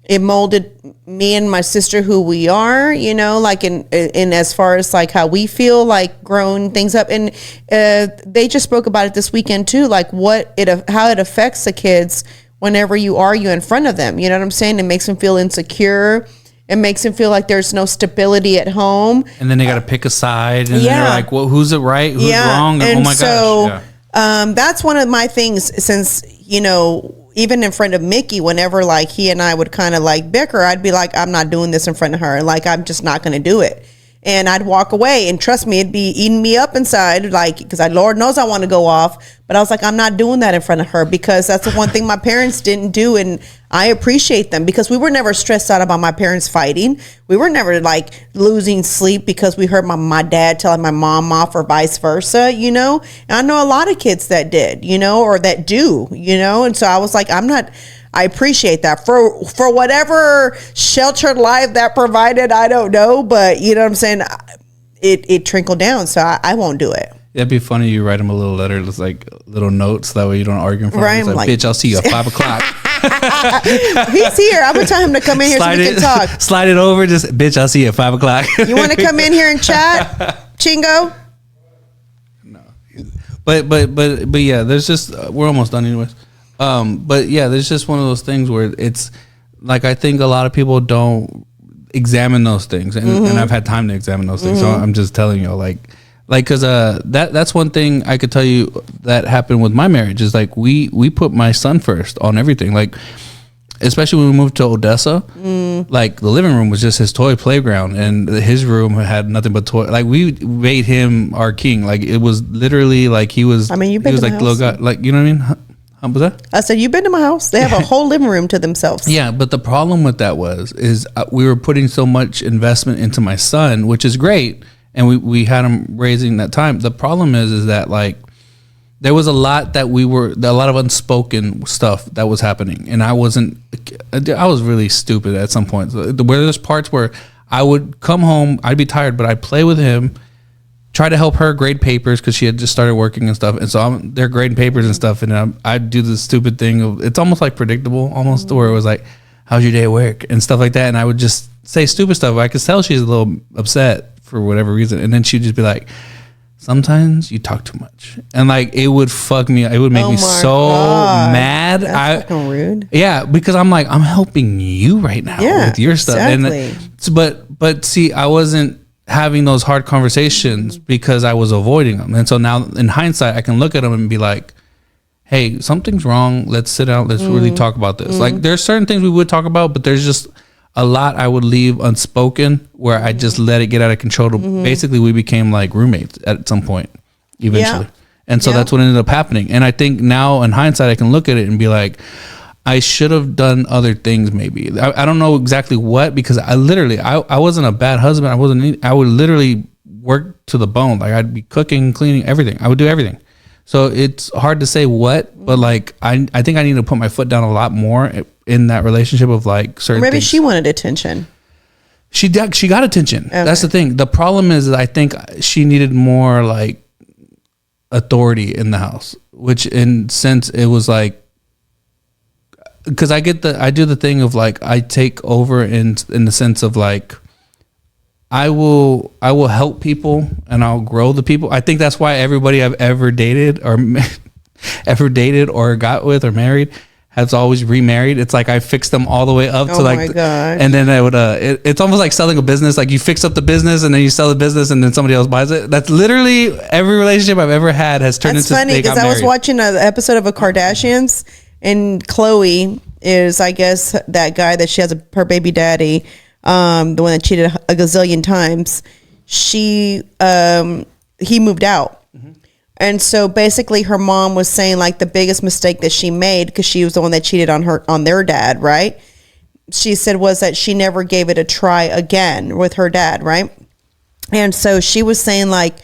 it molded me and my sister who we are, you know, like in as far as like how we feel, like growing things up. And they just spoke about it this weekend too, like how it affects the kids whenever you argue in front of them. You know what I'm saying? It makes them feel insecure. It makes them feel like there's no stability at home. And then they got to pick a side, and they're like, "Well, who's it right? Who's wrong?" And oh my gosh! That's one of my things. Since, you know, even in front of Mickey, whenever like he and I would kind of like bicker, I'd be like, "I'm not doing this in front of her. Like, I'm just not going to do it." And I'd walk away, and trust me, it'd be eating me up inside, like, because Lord knows I want to go off, but I was like, I'm not doing that in front of her, because that's the one thing my parents didn't do, and I appreciate them, because we were never stressed out about my parents fighting. We were never like losing sleep because we heard my dad telling my mom off, or vice versa, you know. And I know a lot of kids that did, you know, or that do, you know. And so I was like, I appreciate that for whatever sheltered life that provided. I don't know, but you know what I'm saying? It trickled down, so I won't do it. It'd be funny. You write them a little letter, just like little notes. That way you don't argue in front of him. Like, bitch, I'll see you at 5 o'clock. He's here. I'm gonna tell him to come in here so we can talk. Slide it over. Just, bitch, I'll see you at 5 o'clock. You want to come in here and chat, Chingo? No. But yeah, there's just we're almost done anyways. But yeah, there's just one of those things where it's like, I think a lot of people don't examine those things, and I've had time to examine those things. So I'm just telling you, like, cause, that's one thing I could tell you that happened with my marriage is like, we put my son first on everything. Like, especially when we moved to Odessa, like the living room was just his toy playground, and his room had nothing but toy. Like, we made him our king. Like, it was literally like he was, you've been he was to like my the little house. guy, like, you know what I mean? How was that? I said, you've been to my house. They have a whole living room to themselves. Yeah, but the problem with that is we were putting so much investment into my son, which is great, and we had him raising that time. The problem is that like there was a lot a lot of unspoken stuff that was happening, and I was really stupid at some point. Where there's parts where I would come home, I'd be tired, but I'd play with him, try to help her grade papers because she had just started working and stuff, and so they're grading papers and stuff, and I'd do the stupid thing of, it's almost like predictable, almost, where it was like, how's your day at work and stuff like that, and I would just say stupid stuff. I could tell she's a little upset for whatever reason, and then she'd just be like, sometimes you talk too much, and like it would fuck me, it would make me so mad. That's fucking rude. Yeah, because I'm like, I'm helping you right now with your stuff. Exactly. And but see, I wasn't having those hard conversations because I was avoiding them. And so now in hindsight, I can look at them and be like, hey, something's wrong. Let's sit down. Let's really talk about this. Like, there's certain things we would talk about, but there's just a lot I would leave unspoken where I just let it get out of control. Basically, we became like roommates at some point eventually. Yeah. And so that's what ended up happening. And I think now in hindsight, I can look at it and be like, I should have done other things maybe. I don't know exactly what, because I wasn't a bad husband. I would literally work to the bone. Like, I'd be cooking, cleaning, everything. I would do everything. So it's hard to say what, but like, I think I need to put my foot down a lot more in that relationship of like certain maybe things. She wanted attention. She got attention. Okay. That's the thing. The problem is I think she needed more like authority in the house, which in sense it was like, because I do the thing of like, I take over in the sense of like, I will help people and I'll grow the people. I think that's why everybody I've ever dated or got with or married has always remarried. It's like I fixed them all the way up to like, my gosh. And then I would, it's almost like selling a business. Like, you fix up the business and then you sell the business and then somebody else buys it. That's literally every relationship I've ever had has turned into. That's funny, because I was watching an episode of a Kardashians, and Chloe is, I guess, that guy that she has her baby daddy, the one that cheated a gazillion times. He moved out. And so basically her mom was saying like the biggest mistake that she made, because she was the one that cheated on their dad, right? She said was that she never gave it a try again with her dad, right? And so she was saying like,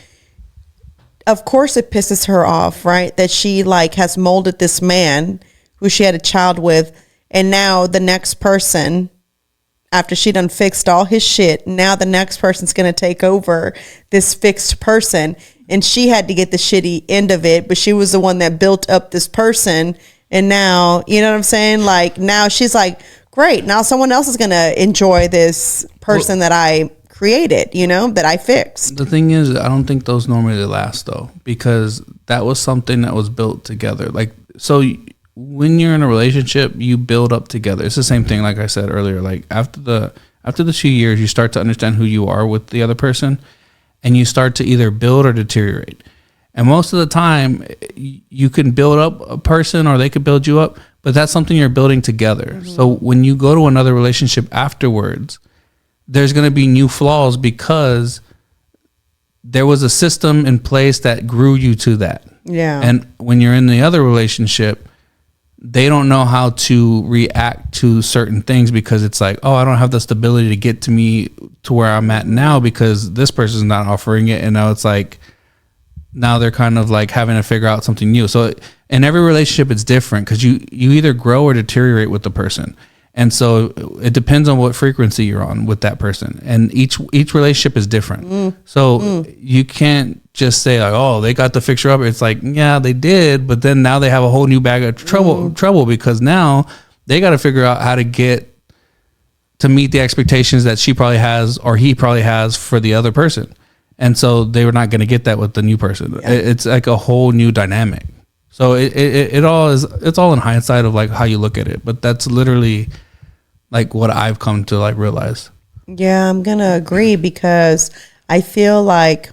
of course it pisses her off, right? That she like has molded this man who she had a child with, and now the next person, after she done fixed all his shit, now the next person's going to take over this fixed person. and she had to get the shitty end of it, but she was the one that built up this person. And now, you know what I'm saying? Like, now she's like, great, now someone else is going to enjoy this person that I created, you know, that I fixed. The thing is, I don't think those normally last though, because that was something that was built together. Like, so when you're in a relationship, you build up together. It's the same thing, like I said earlier. Like after the few years, you start to understand who you are with the other person, and you start to either build or deteriorate. And most of the time, you can build up a person or they could build you up, but that's something you're building together. Mm-hmm. So when you go to another relationship afterwards, there's going to be new flaws because there was a system in place that grew you to that. Yeah. And when you're in the other relationship, they don't know how to react to certain things because it's like, oh, I don't have the stability to get to me to where I'm at now because this person's not offering it. And now it's like, now they're kind of like having to figure out something new. So in every relationship, it's different because you either grow or deteriorate with the person. And so it depends on what frequency you're on with that person. And each relationship is different. So you can't just say like, oh, they got the fixture up. It's like, yeah, they did. But then now they have a whole new bag of trouble because now they got to figure out how to get to meet the expectations that she probably has or he probably has for the other person. And so they were not going to get that with the new person. Yeah. It's like a whole new dynamic. So it's all in hindsight of like how you look at it. But that's literally like what I've come to like realize. Yeah, I'm going to agree because I feel like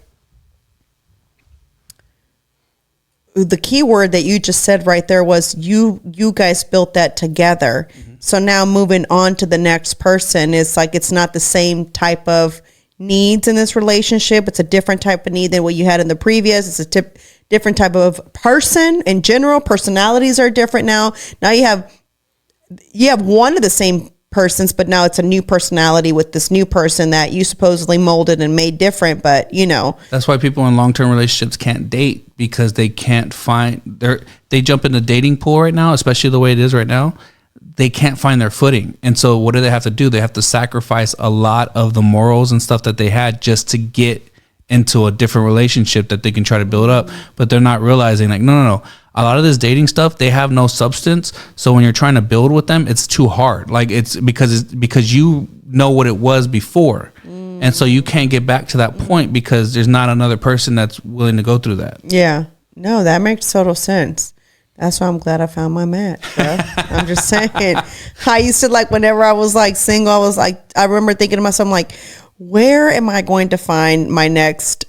the key word that you just said right there was you guys built that together. Mm-hmm. So now moving on to the next person, it's like it's not the same type of needs in this relationship. It's a different type of need than what you had in the previous. It's a different type of person in general. Personalities are different now. Now you have one of the same persons, but now it's a new personality with this new person that you supposedly molded and made different. But you know, that's why people in long-term relationships can't date because they can't find they jump in the dating pool right now, especially the way it is right now. They can't find their footing. And so what do they have to do? They have to sacrifice a lot of the morals and stuff that they had just to get into a different relationship that they can try to build up. But they're not realizing like, no. A lot of this dating stuff, they have no substance. So when you're trying to build with them, it's too hard. Like it's because you know what it was before. And so you can't get back to that point because there's not another person that's willing to go through that. Yeah. No, that makes total sense. That's why I'm glad I found my match, bro. I'm just saying. I used to like whenever I was like single, I was like, I remember thinking to myself, I'm like, where am I going to find my next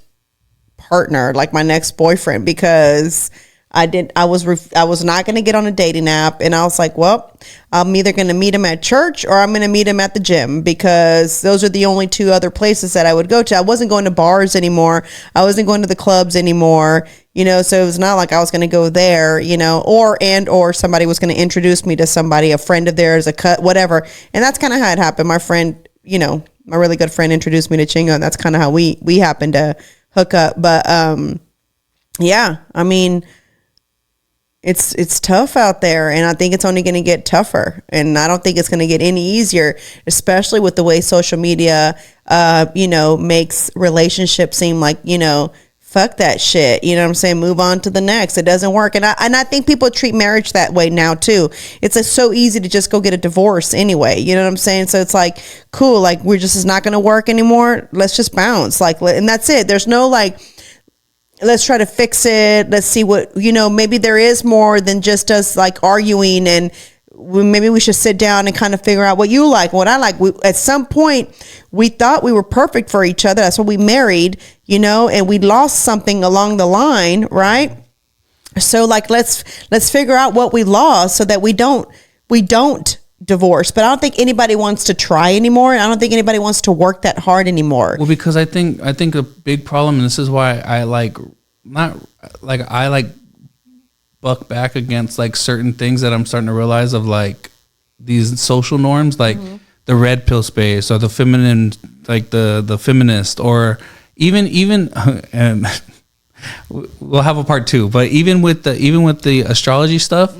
partner, like my next boyfriend? Because I was not going to get on a dating app. And I was like, well, I'm either going to meet him at church or I'm going to meet him at the gym because those are the only two other places that I would go to. I wasn't going to bars anymore. I wasn't going to the clubs anymore, you know, so it was not like I was going to go there, you know, or somebody was going to introduce me to somebody, a friend of theirs, whatever. And that's kind of how it happened. My friend, you know, my really good friend introduced me to Chingo, and that's kind of how we happened to hook up. But, yeah, I mean, it's tough out there, and I think it's only going to get tougher, and I don't think it's going to get any easier, especially with the way social media, you know, makes relationships seem like, you know, fuck that shit. You know what I'm saying? Move on to the next. It doesn't work. And I think people treat marriage that way now too. It's so easy to just go get a divorce anyway. You know what I'm saying? So it's like, cool, like it's not going to work anymore. Let's just bounce. Like, and that's it. There's no like, let's try to fix it. Let's see what, you know, maybe there is more than just us like arguing, and maybe we should sit down and kind of figure out what you like, what I like. At some point, we thought we were perfect for each other. That's what we married, you know, and we lost something along the line, right? So like, let's figure out what we lost so that we don't divorce. But I don't think anybody wants to try anymore. I don't think anybody wants to work that hard anymore. Well, because I think a big problem, and this is why I buck back against like certain things that I'm starting to realize of like these social norms, like the red pill space or the feminine, like the feminist, or even and we'll have a part 2, but even with the astrology stuff,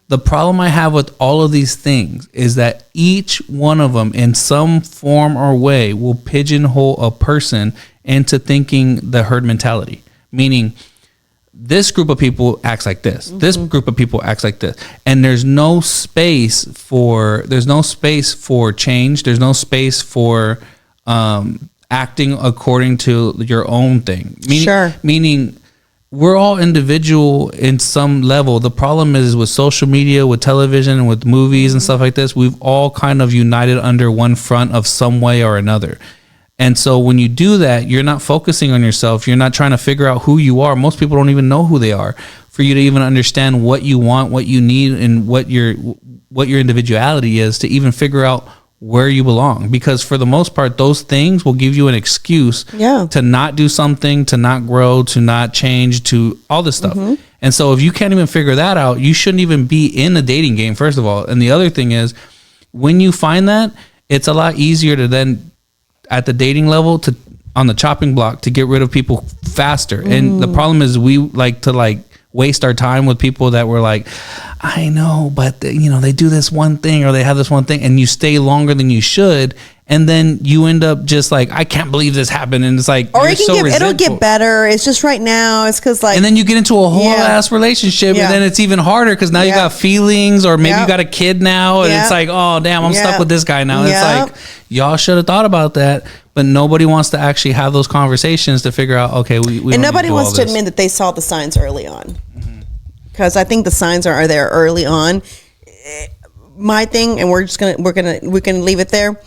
the problem I have with all of these things is that each one of them in some form or way will pigeonhole a person into thinking the herd mentality. meaning this group of people acts like this. This group of people acts like this, and there's no space for change. There's no space for acting according to your own thing. Meaning we're all individual in some level. The problem is with social media, with television, and with movies and stuff like this, we've all kind of united under one front of some way or another. And so when you do that, you're not focusing on yourself. You're not trying to figure out who you are. Most people don't even know who they are. For you to even understand what you want, what you need, and what your individuality is, to even figure out where you belong. Because for the most part, those things will give you an excuse to not do something, to not grow, to not change, to all this stuff. And so if you can't even figure that out, you shouldn't even be in the dating game, first of all. And the other thing is, when you find that, it's a lot easier to then, at the dating level, to on the chopping block, to get rid of people faster. And the problem is, we like to waste our time with people that were like, I know, but they do this one thing, or they have this one thing, and you stay longer than you should, and then you end up just like, I can't believe this happened, and it's like, or it'll get better. It's just right now, it's because and then you get into a whole ass relationship, and then it's even harder because now you got feelings, or maybe you got a kid now, and it's like, oh damn, I'm stuck with this guy now. And it's like, y'all should have thought about that. But nobody wants to actually have those conversations to figure out, okay, we and nobody wants to admit that they saw the signs early on, because I think the signs are there early on. My thing, and we're gonna leave it there,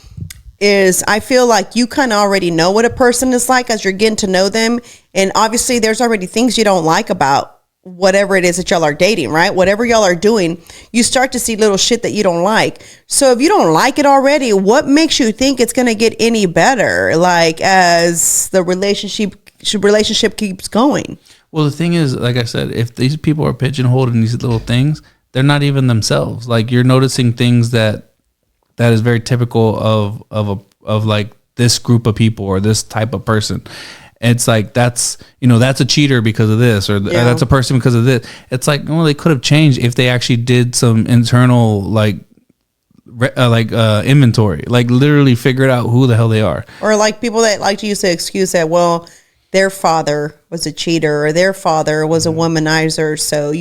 is I feel like you kind of already know what a person is like as you're getting to know them, and obviously there's already things you don't like about whatever it is that y'all are dating, right? Whatever y'all are doing, you start to see little shit that you don't like. So if you don't like it already, what makes you think it's going to get any better, like, as the relationship keeps going? Well, the thing is, like I said, if these people are pigeonholed in these little things, they're not even themselves. Like, you're noticing things that is very typical of like this group of people or this type of person. It's like, that's a cheater because of this, or that's a person because of this. It's like, well, they could have changed if they actually did some internal inventory, like literally figured out who the hell they are. Or like people that like to use the excuse that, well, their father was a cheater, or their father was a womanizer, so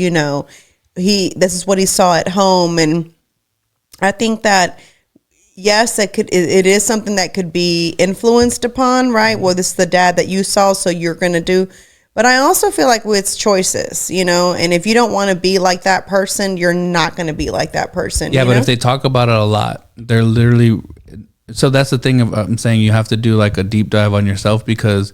this is what he saw at home. And I think that, yes, it is something that could be influenced upon, right? Well, this is the dad that you saw, so you're going to do. But I also feel like it's choices, and if you don't want to be like that person, you're not going to be like that person. Yeah, but if they talk about it a lot, they're literally. So that's the thing I'm saying, you have to do like a deep dive on yourself, because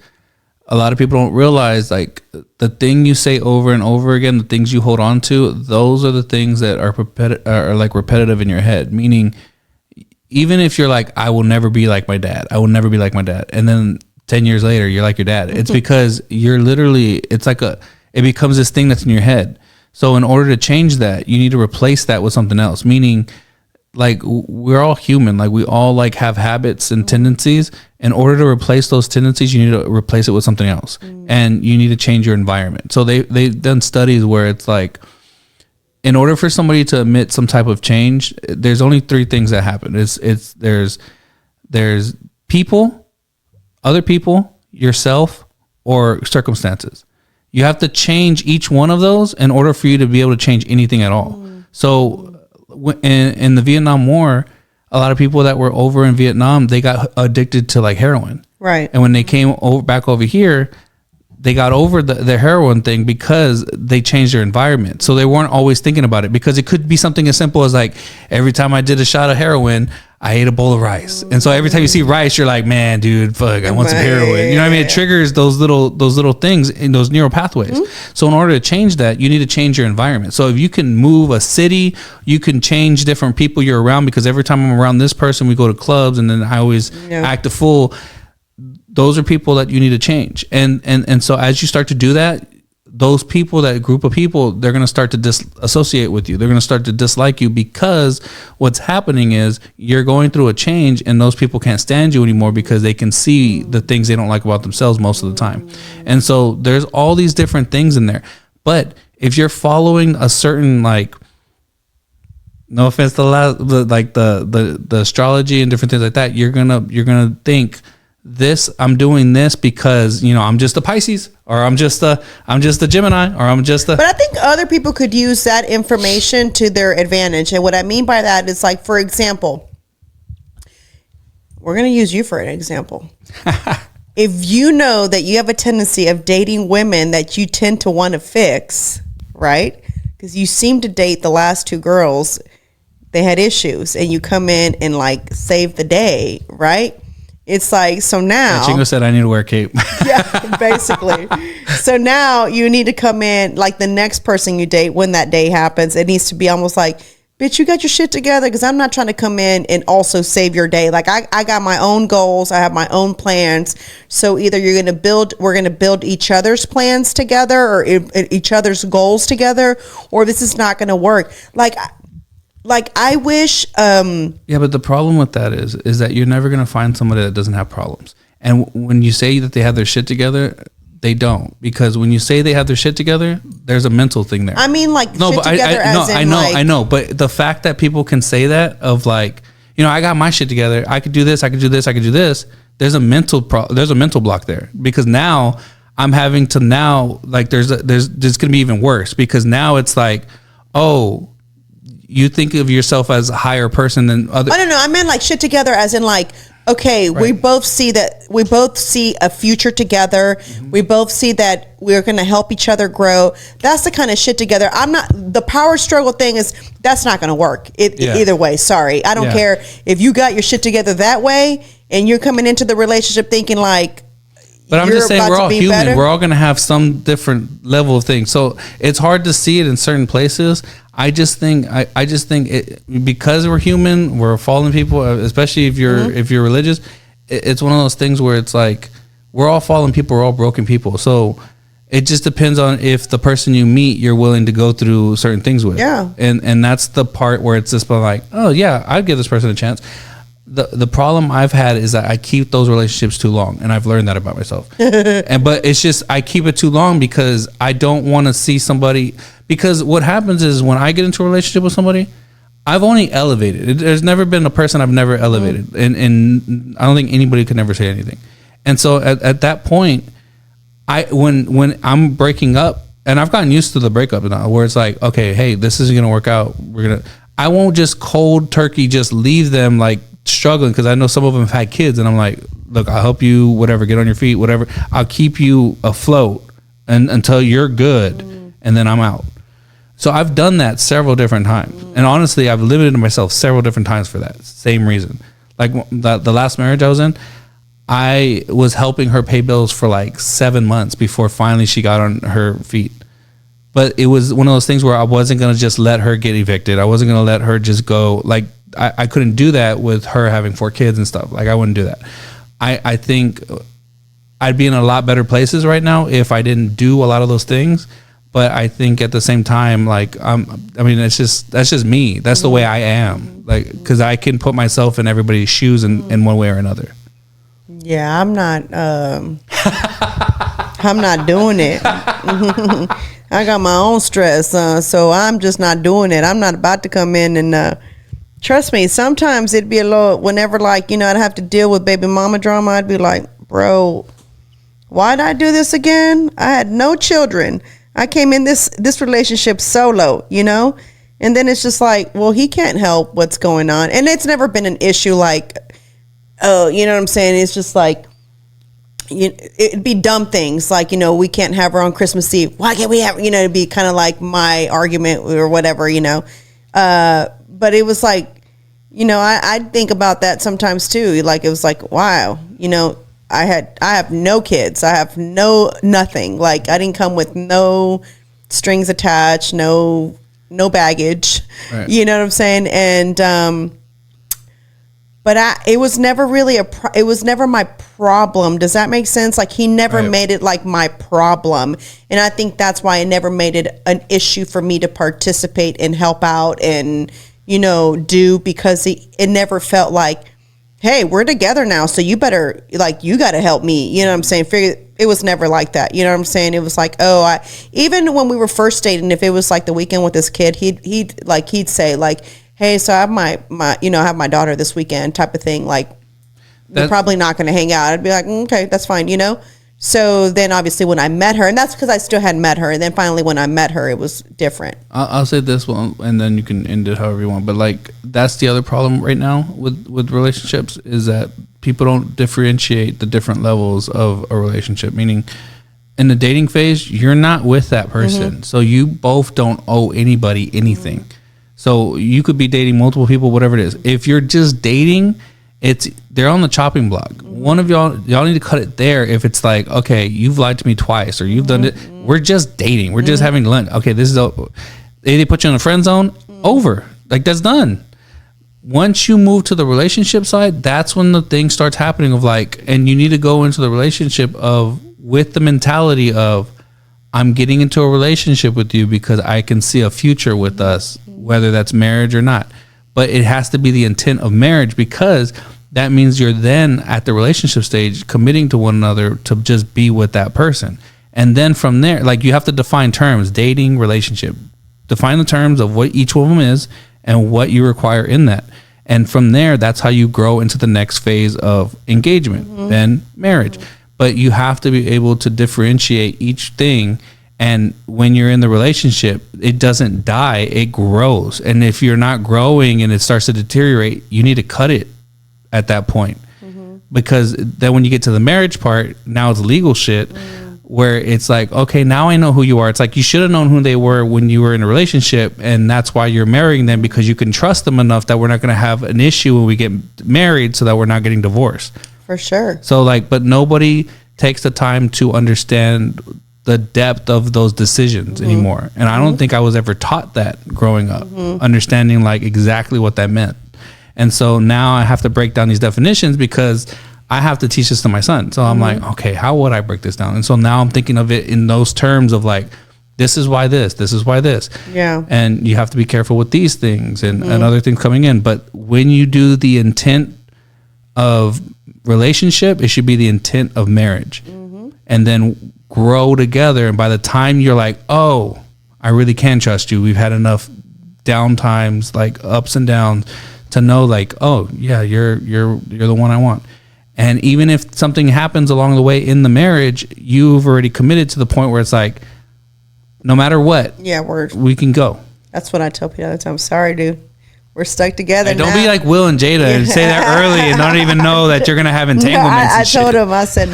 a lot of people don't realize, like, the thing you say over and over again, the things you hold on to, those are the things that are repetitive in your head. Meaning, even if you're like, I will never be like my dad, I will never be like my dad, and then 10 years later you're like your dad, it's because you're literally, it becomes this thing that's in your head. So in order to change that, you need to replace that with something else. Meaning, like, we're all human, like we all like have habits and tendencies. In order to replace those tendencies, you need to replace it with something else, and you need to change your environment. So they've done studies where it's like, in order for somebody to admit some type of change, there's only three things that happen. There's people, other people, yourself, or circumstances. You have to change each one of those in order for you to be able to change anything at all. So in the Vietnam War, a lot of people that were over in Vietnam, they got addicted to like heroin. Right. And when they came back over here, they got over the heroin thing because they changed their environment. So they weren't always thinking about it, because it could be something as simple as like, every time I did a shot of heroin, I ate a bowl of rice. And so every time you see rice, you're like, man, dude, fuck, I want some heroin. You know what I mean? It triggers those little things in those neural pathways. So in order to change that, you need to change your environment. So if you can move a city, you can change different people you're around, because every time I'm around this person, we go to clubs, and then I always act a fool. Those are people that you need to change. And so as you start to do that, those people, that group of people, they're going to start to disassociate with you. They're going to start to dislike you, because what's happening is you're going through a change, and those people can't stand you anymore because they can see the things they don't like about themselves most of the time. And so there's all these different things in there. But if you're following a certain, like, no offense to the astrology and different things like that, you're gonna think I'm doing this because, you know, I'm just a Pisces, or I'm just a Gemini, or I'm just a. But I think other people could use that information to their advantage. And what I mean by that is, like, for example, we're going to use you for an example. If you know that you have a tendency of dating women that you tend to want to fix, right? Because you seem to date the last two girls, they had issues, and you come in and like save the day, right? It's like, so now Chingo said I need to wear a cape. yeah, basically. So now you need to come in, like the next person you date, when that day happens, it needs to be almost like, bitch, you got your shit together, because I'm not trying to come in and also save your day. Like I got my own goals, I have my own plans. So either we're gonna build each other's plans together, or each other's goals together, or this is not gonna work. Like I wish. Yeah, but the problem with that is that you're never gonna find somebody that doesn't have problems. And when you say that they have their shit together, they don't, because when you say they have their shit together, there's a mental thing there. I mean, like, no, shit but together I know, but the fact that people can say that of like, you know, I got my shit together, I could do this, I could do this, I could do this. There's a mental block there, because now I'm having to like there's gonna be even worse, because now it's like, oh, you think of yourself as a higher person than other. I don't know. I meant like shit together, as in like, okay, right. We both see a future together. Mm-hmm. We both see that we're going to help each other grow. That's the kind of shit together. The power struggle thing that's not going to work either way. Sorry. I don't care if you got your shit together that way and you're coming into the relationship thinking like, but I'm just saying, we're all human. Better. We're all going to have some different level of things. So it's hard to see it in certain places. I just think because we're human, we're fallen people, especially if you're religious. It's one of those things where it's like, we're all fallen people, we're all broken people. So it just depends on if the person you meet, you're willing to go through certain things with. Yeah. And that's the part where it's just like, oh yeah, I'd give this person a chance. The problem I've had is that I keep those relationships too long, and I've learned that about myself. But it's just, I keep it too long because I don't want to see somebody, because what happens is when I get into a relationship with somebody, I've only elevated. There's never been a person I've never elevated, and I don't think anybody could never say anything. And so at that point, when I'm breaking up, and I've gotten used to the breakup now, where it's like, okay, hey, this isn't gonna work out. I won't just cold turkey just leave them like struggling, because I know some of them have had kids, and I'm like, look, I'll help you, whatever, get on your feet, whatever. I'll keep you afloat until you're good, and then I'm out. So I've done that several different times, and honestly, I've limited myself several different times for that same reason. Like the last marriage I was in, I was helping her pay bills for like 7 months before finally she got on her feet. But it was one of those things where I wasn't going to just let her get evicted. I wasn't going to let her just go. Like, I couldn't do that with her having 4 kids and stuff. Like, I wouldn't do that. I think I'd be in a lot better places right now if I didn't do a lot of those things. But I think at the same time, like, that's just me. That's the way I am. Like, because I can put myself in everybody's shoes in one way or another. Yeah, I'm not doing it. I got my own stress, so I'm just not doing it. I'm not about to come in and trust me, sometimes it'd be a little, whenever, like, you know, I'd have to deal with baby mama drama, I'd be like, bro, why'd I do this again? I had no children. I came in this relationship solo, you know? And then it's just like, well, he can't help what's going on. And it's never been an issue like, oh, you know what I'm saying? It's just like, it'd be dumb things like, you know, we can't have her on Christmas Eve. Why can't we have, you know, it'd be kind of like my argument or whatever, you know? But it was like, you know, I think about that sometimes too. Like, it was like, wow, you know, I have no kids. I have nothing. Like, I didn't come with no strings attached, no baggage, right. You know what I'm saying? And, but it was never really it was never my problem. Does that make sense? Like, he never right. made it like my problem. And I think that's why it never made it an issue for me to participate and help out and, you know, do, because it never felt like, hey, we're together now, so you better, like, you got to help me. You know what I'm saying? It was never like that. You know what I'm saying? It was like, oh, even when we were first dating, if it was like the weekend with this kid, he'd say like, hey, so I have my you know, I have my daughter this weekend type of thing. Like, we're probably not going to hang out. I'd be like, okay, that's fine, you know? So then obviously when I met her, and that's because I still hadn't met her. And then finally when I met her, it was different. I'll say this one, and then you can end it however you want. But like, that's the other problem right now with relationships, is that people don't differentiate the different levels of a relationship. Meaning, in the dating phase, you're not with that person. So you both don't owe anybody anything. So you could be dating multiple people, whatever it is. If you're just dating, they're on the chopping block. One of y'all need to cut it there. If it's like, okay, you've lied to me twice, or you've done it. We're just dating. We're just having lunch. Okay, this is they put you in the friend zone. Over. Like, that's done. Once you move to the relationship side, that's when the thing starts happening of like, and you need to go into the relationship with the mentality of, I'm getting into a relationship with you because I can see a future with us, whether that's marriage or not. But it has to be the intent of marriage, because that means you're then at the relationship stage committing to one another to just be with that person. And then from there, like, you have to define terms, dating, relationship. Define the terms of what each one of them is and what you require in that. And from there, that's how you grow into the next phase of engagement, then marriage. But you have to be able to differentiate each thing. And when you're in the relationship, it doesn't die, it grows. And if you're not growing and it starts to deteriorate, you need to cut it at that point. Because then when you get to the marriage part, now it's legal shit, where it's like, okay, now I know who you are. It's like, you should have known who they were when you were in a relationship, and that's why you're marrying them, because you can trust them enough that we're not going to have an issue when we get married, so that we're not getting divorced. For sure. So like, but nobody takes the time to understand the depth of those decisions anymore. And I don't think I was ever taught that growing up, understanding like exactly what that meant. And so now I have to break down these definitions, because I have to teach this to my son. So I'm like, okay, how would I break this down? And so now I'm thinking of it in those terms of like, this is why this is why this. Yeah. And you have to be careful with these things and other things coming in. But when you do the intent of relationship, it should be the intent of marriage. And then grow together. And by the time you're like, oh, I really can trust you, we've had enough down times, like ups and downs, to know like, oh yeah, you're the one I want. And even if something happens along the way in the marriage, you've already committed to the point where it's like, no matter what, we can go. That's what I tell people all the time. Sorry, dude. We're stuck together. Hey, don't be like Will and Jada and say that early and not even know that you're going to have entanglements. I told him, I said,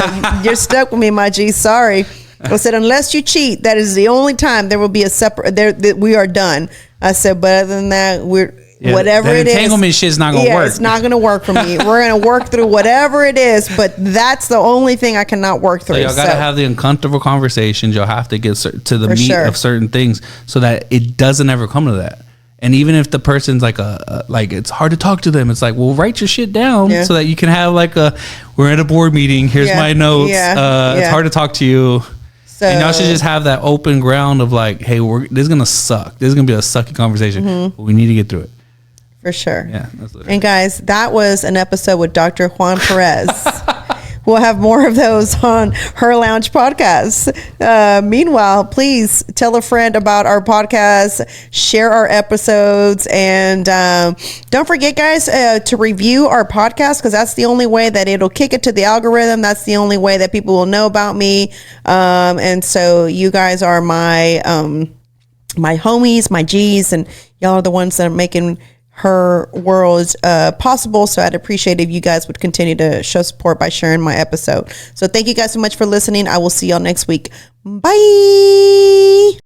you're stuck with me, my G. Sorry. I said, unless you cheat, that is the only time there will be a separate, that we are done. I said, but other than that, whatever it is. Entanglement shit's not going to work. It's not going to work for me. We're going to work through whatever it is, but that's the only thing I cannot work through. So y'all got to have the uncomfortable conversations. You'll have to get to the meat of certain things so that it doesn't ever come to that. And even if the person's like like it's hard to talk to them, it's like, well, write your shit down so that you can have like we're at a board meeting. Here's my notes. It's hard to talk to you. So, and y'all should just have that open ground of like, hey, this is gonna suck. This is gonna be a sucky conversation, but we need to get through it. For sure. Yeah. And guys, that was an episode with Dr. Juan Perez. We'll have more of those on Her Lounge podcast. Meanwhile, please tell a friend about our podcast, share our episodes, and don't forget, guys, to review our podcast, because that's the only way that it'll kick it to the algorithm. That's the only way that people will know about me. And so you guys are my homies, my G's, and y'all are the ones that are making Her World possible. So I'd appreciate if you guys would continue to show support by sharing my episode. So thank you guys so much for listening. I will see y'all next week. Bye.